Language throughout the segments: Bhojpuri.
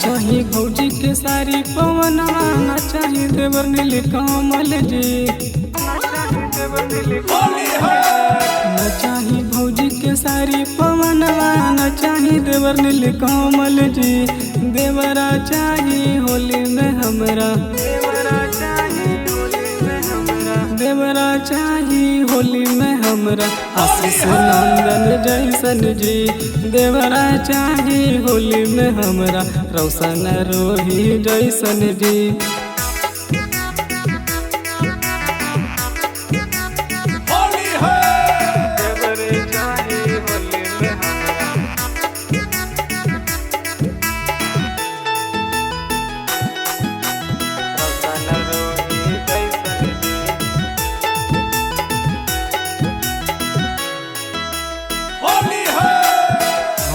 चाही भौजी के सारी पवनवा, न चाही देवर नील कमल जी। न चाही भौजी के सारी पवनवा, न चाही देवर नील कमल जी। देवरा चाही होली में हमरा, देवरा चाही होली में हमरा आशीष नंदन जैसन जी। देवरा चाही होली में हमरा रोशन रोही जैसन जी।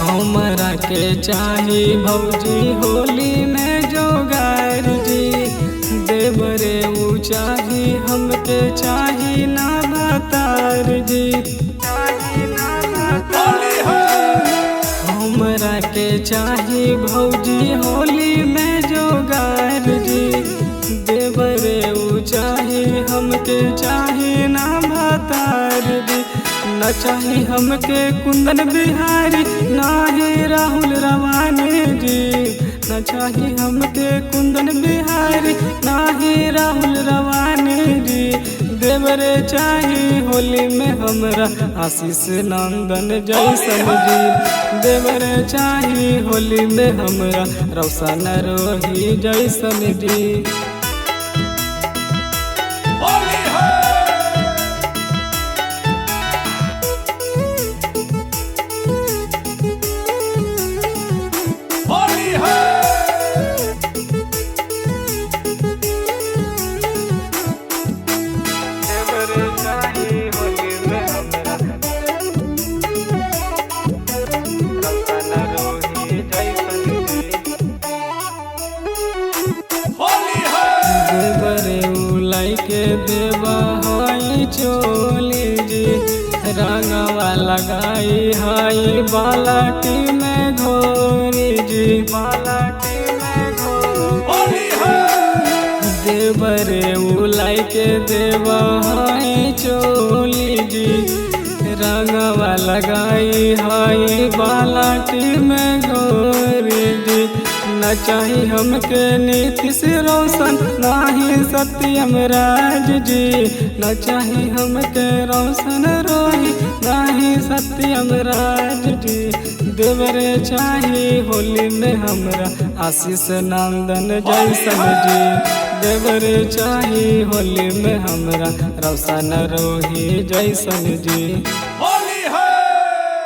हमरा के चाही भौजी होली में जोगार जी। देवरे ऊ चाही हमके चाही ना बतार जी। हमरा के चाही भौजी होली में जोगार जी। देवरे ऊ चाही हमके चाही ना बतार जी। न चाही हमके कुंदन बिहारी, ना ही राहुल रवानी जी। न चाही हमके कुंदन बिहारी, ना ही राहुल रवानी जी। देवरे चाही होली में हमरा आशीष नंदन जैसन जी। देवरे चाही होली में हमरा रोशन रोही जैसन जी। देवरे उलाई के देवा हाई चोली जी। रंगवा लगाई हाई बालाटी में घोरी जी। बालाटी में घोरी देवरे उलाई के देवा हाई चोली जी। रंगवा लगाई हाई बालाटी में घोरी जी। न चाही हमके नीतीश रोशन, ना ही सत्यम राज जी। न चाही हमके रोशन रोही, ना ही सत्यम राज जी। देवरे चाही होली में हमरा आशीष नंदन जैसन जी। देवरे चाही होली में हमरा रोशन रोही जैसन जी।